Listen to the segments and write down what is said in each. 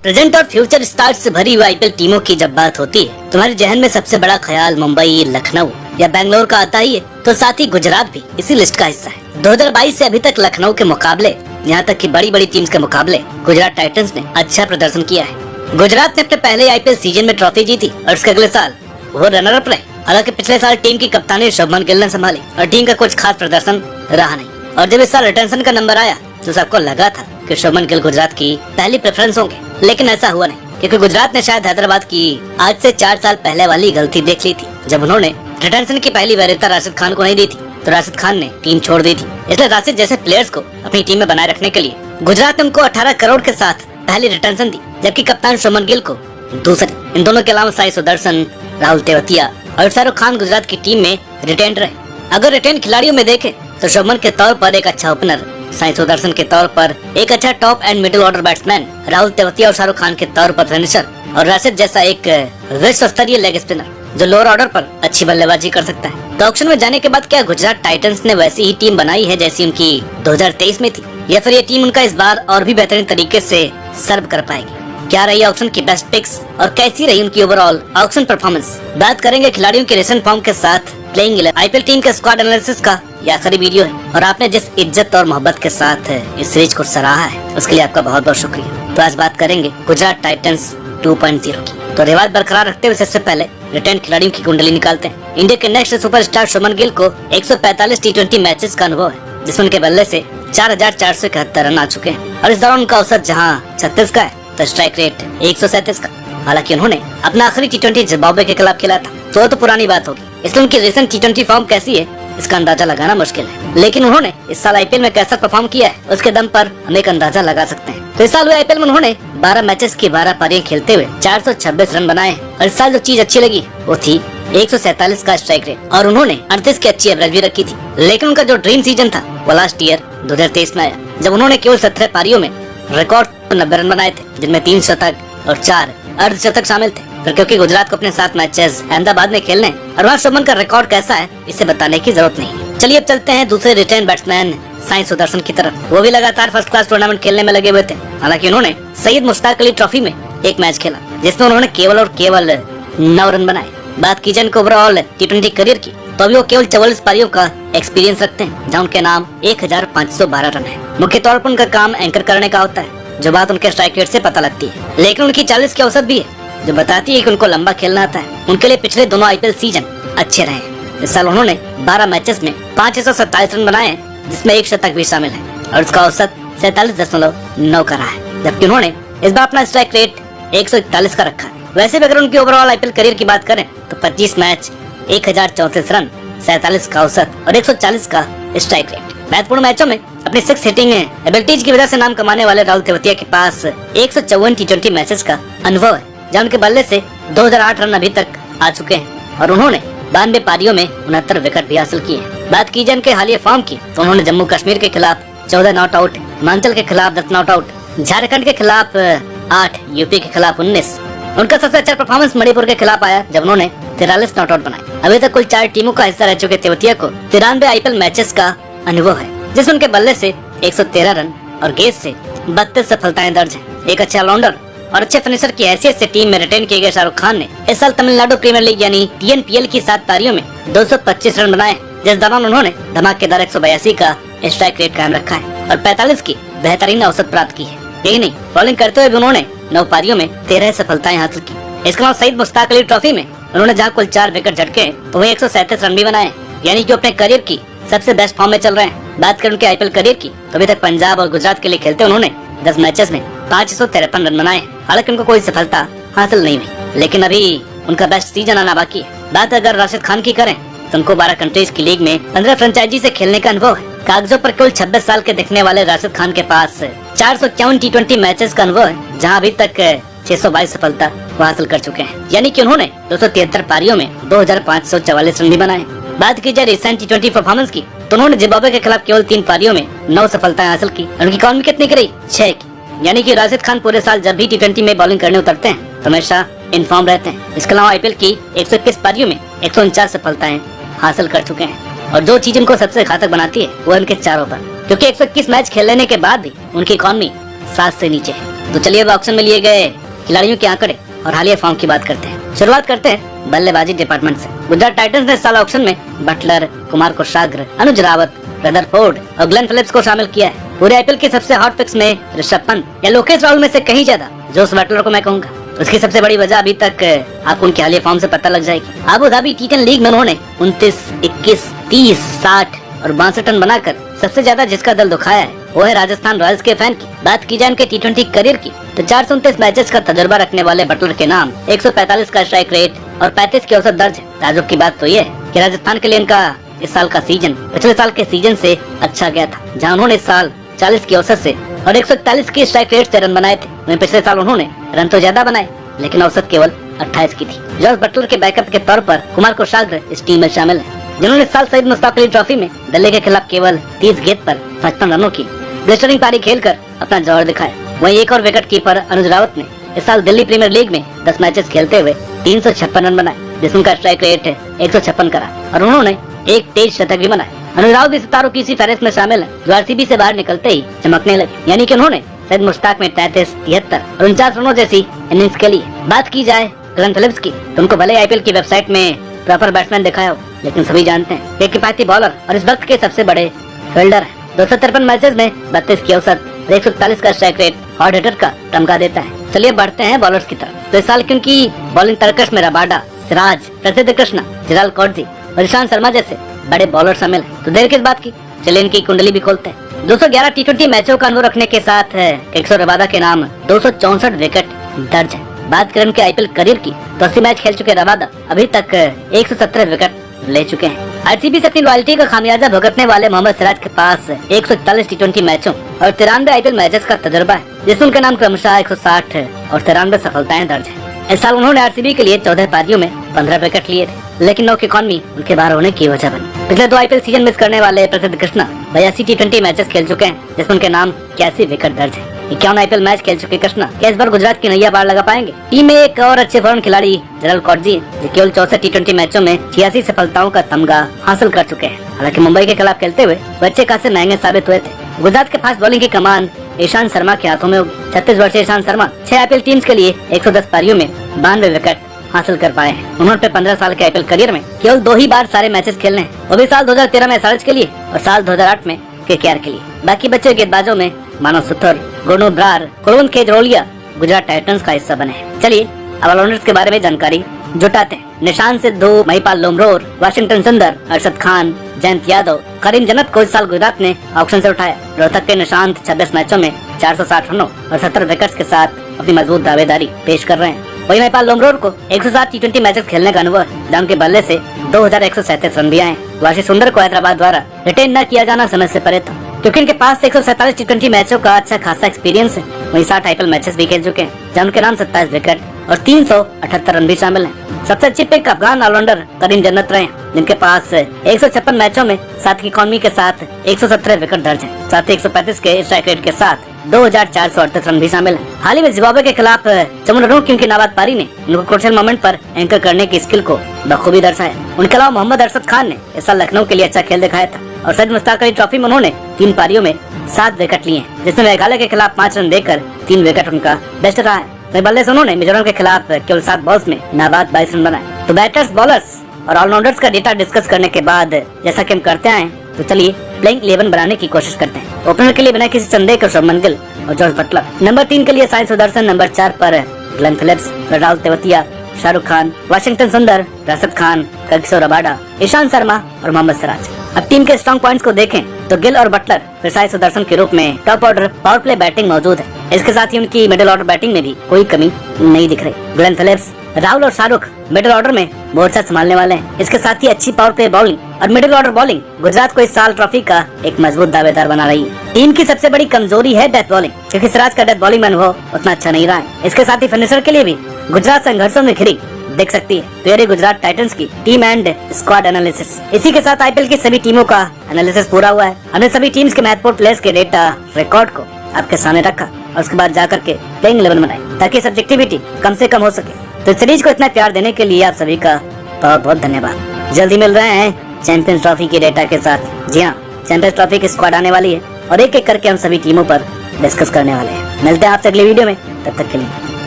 Present और future stars से भरी हुई आईपीएल टीमों की जब बात होती है, तुम्हारे जहन में सबसे बड़ा ख्याल मुंबई, लखनऊ या बेंगलोर का आता ही है। तो साथ ही गुजरात भी इसी लिस्ट का हिस्सा है। 2022 से अभी तक लखनऊ के मुकाबले, यहाँ तक कि बड़ी बड़ी टीम्स के मुकाबले गुजरात टाइटंस ने अच्छा प्रदर्शन किया है। गुजरात ने अपने पहले आईपीएल सीजन में ट्रॉफी जीती और उसके अगले साल वो रनर अप रहे। हालांकि पिछले साल टीम की कप्तानी शुभमन गिल ने संभाली और टीम का कुछ खास प्रदर्शन रहा नहीं। और जब इस साल रिटेंशन का नंबर आया तो सबको लगा था कि शुभमन गिल गुजरात की पहली प्रेफरेंस होंगे, लेकिन ऐसा हुआ नहीं, क्योंकि गुजरात ने शायद हैदराबाद की आज से 4 साल पहले वाली गलती देख ली थी, जब उन्होंने रिटेंशन की पहली वरीयता राशिद खान को नहीं दी थी तो राशिद खान ने टीम छोड़ दी थी। इसलिए राशिद जैसे प्लेयर्स को अपनी टीम में बनाए रखने के लिए गुजरात ने उनको 18 करोड़ के साथ पहली रिटेंशन दी, जबकि कप्तान शुभमन गिल को दूसरी। इन दोनों के अलावा साई सुदर्शन, राहुल तेवतिया और शाहरुख खान गुजरात की टीम में रिटेन रहे। अगर रिटेन खिलाड़ियों में देखें तो शुभमन के तौर पर एक अच्छा ओपनर, साई सुदर्शन के तौर पर एक अच्छा top and middle order batsman, Rahul Tewatia और शाहरुख खान के तौर पर फिनिशर और राशिद जैसा एक विश्व स्तरीय लेग स्पिनर जो लोअर ऑर्डर पर अच्छी बल्लेबाजी कर सकता है। तो ऑक्शन में जाने के बाद क्या गुजरात टाइटंस ने वैसी ही टीम बनाई है जैसी उनकी 2023 में थी, या फिर ये टीम उनका इस बार और भी बेहतरीन तरीके से सर्व कर पाएगी? क्या रही ऑक्शन की बेस्ट पिक्स और कैसी रही उनकी ओवरऑल ऑक्शन परफॉर्मेंस? बात करेंगे खिलाड़ियों के रिसेंट फॉर्म के साथ प्लेइंग 11 आईपीएल टीम के स्क्वाड एनालिसिस का। यह आखिरी वीडियो है और आपने जिस इज्जत और मोहब्बत के साथ इस सीरीज को सराहा है उसके लिए आपका बहुत बहुत शुक्रिया। तो आज बात करेंगे गुजरात टाइटंस 2.0 की। तो रिवाज बरकरार रखते हुए सबसे पहले रिटेन खिलाड़ियों की कुंडली निकालते हैं। इंडिया के नेक्स्ट सुपरस्टार शुभमन गिल को 145 टी20 मैचेस का अनुभव है, जिसमें उनके बल्ले से 4471 रन आ चुके हैं और इस दौरान उनका औसत जहाँ 36 का है तो स्ट्राइक रेट 137 का। हालांकि उन्होंने अपना आखिरी टी20 जिम्बाब्वे के खिलाफ खेला था तो पुरानी बात होगी, इसलिए उनकी रिसेंट टी20 फॉर्म कैसी है इसका अंदाजा लगाना मुश्किल है। लेकिन उन्होंने इस साल आईपीएल में कैसा परफॉर्म किया है उसके दम पर हम एक अंदाजा लगा सकते हैं। तो इस साल हुए आईपीएल में उन्होंने 12 मैचेस की 12 पारियां खेलते हुए 426 रन बनाए और इस साल जो चीज अच्छी लगी वो थी 147 का स्ट्राइक रेट और उन्होंने 38 की अच्छी एवरेज भी रखी थी। लेकिन उनका जो ड्रीम सीजन था वो लास्ट ईयर 2023 में आया, जब उन्होंने केवल 17 पारियों में रिकॉर्ड 90 रन बनाए थे, जिनमें 3 शतक और 4 अर्धशतक शामिल थे। फिर क्योंकि गुजरात को अपने 7 मैचेस अहमदाबाद में खेलने और वहाँ शुभमन का रिकॉर्ड कैसा है इसे बताने की जरूरत नहीं। चलिए अब चलते हैं दूसरे रिटेन बैट्समैन साई सुदर्शन की तरफ। वो भी लगातार फर्स्ट क्लास टूर्नामेंट खेलने में लगे हुए थे। हालांकि उन्होंने सैयद मुश्ताक अली ट्रॉफी में एक मैच खेला जिसमें उन्होंने केवल और केवल 9 रन बनाए। बात की जाए इनके ओवरऑल टी20 करियर की तो अभी वो केवल 44 पारियों का एक्सपीरियंस रखते हैं, जहाँ उनके नाम 1512 रन है। मुख्य तौर पर उनका काम एंकर करने का होता है, जो बात उनके स्ट्राइक रेट से पता लगती है। लेकिन उनकी 40 की औसत भी है जो बताती है कि उनको लंबा खेलना आता है। उनके लिए पिछले दोनों आईपीएल सीजन अच्छे रहे हैं। इस साल उन्होंने 12 मैचेस में 527 रन बनाए हैं, जिसमें 1 शतक भी शामिल है और उसका औसत 47.9 का रहा है, जबकि उन्होंने इस बार अपना स्ट्राइक रेट 141 का रखा है। वैसे भी अगर उनकी ओवरऑल आईपीएल करियर की बात करें तो 25 मैच, 1034 रन, 47 का औसत और 140 का स्ट्राइक रेट। महत्वपूर्ण मैचों में अपनी 6 हिटिंग एबिलिटीज की वजह से नाम कमाने वाले राहुल तेवतिया के पास 154 टी20 मैचेस का अनुभव है, जहाँ उनके बल्ले से 2008 रन अभी तक आ चुके हैं और उन्होंने 92 पारियों में 69 विकेट भी हासिल किए हैं। बात की जाए इनके हालिया फॉर्म की तो उन्होंने जम्मू कश्मीर के खिलाफ 14 नॉट आउट, हिमाचल के खिलाफ 10 नॉट आउट, झारखंड के खिलाफ 8, यूपी के खिलाफ 19। उनका सबसे अच्छा परफॉर्मेंस मणिपुर के खिलाफ आया जब उन्होंने 43 नॉट आउट बनाए। अभी तक कुल 4 टीमों का हिस्सा रह चुके तेवतिया को 93 आईपीएल मैचेस का अनुभव है, जिसमें उनके बल्ले से 113 रन और गेंद से 32 सफलताएं दर्ज हैं। एक अच्छे ऑलराउंडर और अच्छे फिनिशर की हैसियत से टीम में रिटेन किए गए शाहरुख खान ने इस साल तमिलनाडु प्रीमियर लीग यानी TNPL की 7 पारियों में 225 रन बनाए, जिस दौरान उन्होंने धमाकेदार 182 का स्ट्राइक रेट कायम रखा है और 45 की बेहतरीन औसत प्राप्त की है। यही नहीं, बॉलिंग करते हुए भी उन्होंने 9 पारियों में 13 सफलताएं हासिल की। इसके अलावा सईद मुश्ताक अली ट्रॉफी में उन्होंने जहाँ कुल 4 विकेट झटके तो वही 137 रन भी बनाए, यानी कि अपने करियर की सबसे बेस्ट फॉर्म में चल रहे हैं। बात करें उनके आईपीएल करियर की तो अभी तक पंजाब और गुजरात के लिए खेलते उन्होंने 10 मैचेस में 553 रन बनाए। हालांकि उनको कोई सफलता हासिल नहीं हुई, लेकिन अभी उनका बेस्ट सीजन आना बाकी है। बात अगर राशिद खान की करें तो उनको 12 कंट्रीज की लीग में 15 फ्रेंचाइजी से खेलने का अनुभव है। कागजों पर केवल 26 साल के दिखने वाले राशिद खान के पास 451 टी20 मैचेस का अनुभव है, जहाँ अभी तक 622 सफलता वो हासिल कर चुके हैं, यानी कि उन्होंने 273 पारियों में 2544 रन भी बनाए। बात की जाए रिसेंट टी20 परफॉर्मेंस की तो उन्होंने जिम्बाब्वे के खिलाफ केवल 3 पारियों में 9 सफलताएं हासिल की। उनकी इकॉनमी कितनी की रही? 6 की, यानी कि राशिद खान पूरे साल जब भी टी20 में बॉलिंग करने उतरते हैं तो हमेशा इन फॉर्म रहते हैं। इसके अलावा आईपीएल की 121 पारियों में 149 सफलताएं हासिल कर चुके हैं और जो चीज इनको सबसे घातक बनाती है वो इनके चारों पर, क्योंकि 121 मैच खेल लेने के बाद भी उनकी इकॉनमी 7 से नीचे है। तो चलिए अब ऑक्शन में लिए गए खिलाड़ियों के आंकड़े और हालिया फॉर्म की बात करते हैं। शुरुआत करते हैं बल्लेबाजी डिपार्टमेंट से। गुजरात टाइटंस ने इस साल ऑक्शन में बटलर, कुमार कोशाग्र, अनुज रावत, रदरफोर्ड और ग्लेन फिलिप्स को शामिल किया है। पूरे आईपीएल के सबसे हॉट पिक्स में ऋषभ पंत या लोकेश राहुल में से कहीं ज्यादा जोस बटलर को मैं कहूंगा। उसकी सबसे बड़ी वजह अभी तक आपको उनके हालिया फॉर्म से पता लग जाएगी। अबू धाबी टी10 लीग में उन्होंने 29, 21, 30, 60 और 62 रन बनाकर सबसे ज्यादा जिसका दिल दुखाया है वो है राजस्थान रॉयल्स के फैन की। बात की जाए उनके टी20 करियर की तो 429 मैचेस का तजुर्बा रखने वाले बटलर के नाम 145 का स्ट्राइक रेट और 35 की औसत दर्ज है। ताजुब की बात तो ये है कि राजस्थान के लिए इनका इस साल का सीजन पिछले साल के सीजन से अच्छा गया था, जहां उन्होंने इस साल 40 की औसत से और 141 की स्ट्राइक रेट से रन बनाए थे। वहीं पिछले साल उन्होंने रन तो ज्यादा बनाए लेकिन औसत केवल 28 की थी। जॉस बटलर के बैकअप के तौर पर कुमार कोशाग्र इस टीम में शामिल है, जिन्होंने इस साल सईद मुश्ताक अली ट्रॉफी में दिल्ली के खिलाफ केवल 30 गेंद पर 55 रनों की ब्लिस्टरिंग पारी खेलकर अपना जोर दिखाया। वहीं एक और विकेट कीपर अनुज रावत ने इस साल दिल्ली प्रीमियर लीग में 10 मैचेस खेलते हुए 356 रन बनाए, जिसमें उनका स्ट्राइक रेट 156 करा और उन्होंने एक तेज शतक भी बनाया। अनुज रावत भी सितारों की इसी फहरिस्त में शामिल है जो आरसीबी से बाहर निकलते ही चमकने लगे, यानी कि उन्होंने सईद मुश्ताक में 33, 73 और 49 रनों जैसी इनिंग्स खेली है। बात की जाए ग्लेन फिलिप्स की तो उनको भले आईपीएल की वेबसाइट में प्रॉपर बैट्समैन दिखाया हो, लेकिन सभी जानते हैं कि किफायती बॉलर और इस वक्त के सबसे बड़े फील्डर है। 253 मैचेस में 32 की औसत, 141 का स्ट्राइक रेट हार्ड हिटर का तमगा देता है। चलिए बढ़ते हैं बॉलर्स की तरफ। तो इस साल क्योंकि बॉलिंग तरकश में रबाडा, सिराज, प्रसिद्ध कृष्णा, जिलाल कौरजी और ईशांत शर्मा जैसे बड़े बॉलर शामिल हैं, तो देर किस बात की, चलिए इनकी कुंडली भी खोलते हैं। 211 टी20 मैचों का अनुभव रखने के साथ किंग्सो रबाडा के नाम 264 विकेट दर्ज है। बात करें उनके आईपीएल करियर की तो 80 मैच खेल चुके रबाडा अभी तक 117 विकेट ले चुके हैं। आरसीबी से अपनी लॉयल्टी का खामियाजा भुगतने वाले मोहम्मद सिराज के पास 141 टी20 मैचों और 93 आईपीएल मैचेस का तजुर्बा है, जिसमें उनके नाम क्रमशः 160 और 93 सफलताएं दर्ज है। इस साल उन्होंने आरसीबी के लिए 14 पारियों में 15 विकेट लिए थे, लेकिन नौक इकॉनमी उनके बाहर होने की वजह बनी। पिछले 2 आईपीएल सीजन मिस करने वाले प्रसिद्ध कृष्णा 82 टी20 मैचेस खेल चुके हैं, जिसमें उनके नाम 81 विकेट दर्ज है। 51 आईपीएल मैच खेल चुके कृष्णा क्या इस बार गुजरात की नैया पार लगा पाएंगे? टीम में एक और अच्छे फॉर्म खिलाड़ी जिलाल कौरजी जो केवल 64 टी20 मैचों में 86 सफलताओं का तमगा हासिल कर चुके हैं। हालांकि मुंबई के खिलाफ खेलते हुए वो अच्छे खासे महंगे साबित हुए थे। गुजरात के फास्ट बॉलिंग की कमान ईशांत शर्मा के हाथों में होगी। 36 वर्षीय ईशांत शर्मा 6 आईपीएल टीम्स के लिए 110 पारियों में 92 विकेट हासिल कर पाए हैं। उन्होंने 15 साल के आईपीएल करियर में केवल 2 ही बार सारे मैचेस खेलने हैं, वो भी साल 2013 में एसआरएच के लिए और साल 2008 में केकेआर के लिए। बाकी बच्चे गेंदबाजों में मानव सुथर, गोनू ब्रार, कुलवंत केजरोलिया गुजरात टाइटंस का हिस्सा बने हैं। चलिए अब ऑलराउंडर्स के बारे में जानकारी जुटाते हैं। निशांत सिद्धू, महिपाल लोमरोर, वाशिंगटन सुंदर, अरशद खान, जयंत यादव, करीम जन्नत को इस साल गुजरात ने ऑक्शन से उठाया। रोहतक के निशांत 26 मैचों में 460 रनों और 70 विकेट्स के साथ अपनी मजबूत दावेदारी पेश कर रहे हैं। वही महिपाल लोमरोर को 107 टी20 मैचेस खेलने का अनुभव है, जहां उनके बल्ले से 2137 रन भी आए। वाशी सुंदर को हैदराबाद द्वारा रिटेन न किया जाना समझ से परे था, क्योंकि इनके पास 147 टी20 मैचों का अच्छा खासा एक्सपीरियंस है। वही 60 आईपीएल मैचेस भी खेल चुके हैं, जहां उनके नाम 27 विकेट और 378 रन भी शामिल हैं। सबसे अच्छी पिक अफगान ऑलराउंडर करीम जन्नत रहे, जिनके पास 156 मैचों में 7 की इकॉनमी के साथ 117 विकेट दर्ज है। साथ ही 135 के स्ट्राइक रेट के साथ 2438 रन भी शामिल हैं। हाल ही में जिम्बाब्वे के खिलाफ 54 रनों की उनकी नाबाद पारी ने उनको क्रूशियल मोमेंट पर एंकर करने की स्किल को बखूबी दर्शाया। उनके अलावा मोहम्मद अरशद खान ने इस साल लखनऊ के लिए अच्छा खेल दिखाया था और सईद मुश्ताक अली ट्रॉफी में उन्होंने 3 पारियों में 7 विकेट लिए, जिसमें मेघालय के खिलाफ 5 रन देकर 3 विकेट उनका बेस्ट रहा है। वही बल्ले से उन्होंने मिजोरम के खिलाफ केवल 7 बॉल्स में नाबाद 22 रन बनाए। तो बैटर्स, बॉलर्स और ऑलराउंडर्स का डेटा डिस्कस करने के बाद जैसा कि हम करते आए, तो चलिए प्लेइंग 11 बनाने की कोशिश करते हैं। ओपनर के लिए बिना किसी संदेह के शुभमन गिल और जॉस बटलर। नंबर 3 के लिए साई सुदर्शन, नंबर 4 पर Glenn Phillips, Rahul Tewatia, Shahrukh Khan, Washington सुंदर, रशद खान, किंग्सो रबाडा, ईशांत शर्मा और मोहम्मद सिराज। अब टीम के स्ट्रॉन्ग पॉइंट्स को देखें तो गिल और बटलर फिर साई सुदर्शन के रूप में top order power play batting मौजूद है। इसके साथ ही उनकी मिडिल ऑर्डर बैटिंग में भी कोई कमी नहीं दिख रही। ग्लेन फिलिप्स, राहुल और शाहरुख मिडिल ऑर्डर में मोर्चा संभालने वाले हैं। इसके साथ ही अच्छी पावर प्ले बॉलिंग और मिडिल ऑर्डर बॉलिंग गुजरात को इस साल ट्रॉफी का एक मजबूत दावेदार बना रही है। टीम की सबसे बड़ी कमजोरी है डेथ बॉलिंग, क्योंकि सिराज का डेथ बॉलिंग में अनुभव उतना अच्छा नहीं रहा है। इसके साथ ही फिनिशर के लिए भी गुजरात संघर्षों में घिरी देख सकती है। तो ये गुजरात टाइटंस की टीम एंड स्क्वाड एनालिसिस। इसी के साथ आईपीएल की सभी टीमों का एनालिसिस पूरा हुआ है। हमने सभी टीम्स के महत्वपूर्ण प्लेयर्स के डेटा रिकॉर्ड को आपके सामने रखा और उसके बाद जाकर के प्लेइंग 11 बनाई, ताकि सब्जेक्टिविटी कम से कम हो सके। तो सीरीज को इतना प्यार देने के लिए आप सभी का बहुत बहुत धन्यवाद। जल्दी मिल रहे हैं चैंपियंस ट्रॉफी के डेटा के साथ। जी हाँ, चैंपियंस ट्रॉफी की स्क्वाड आने वाली है और एक एक करके हम सभी टीमों पर डिस्कस करने वाले हैं। मिलते हैं आपसे अगली वीडियो में, तब तक के लिए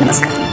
नमस्कार।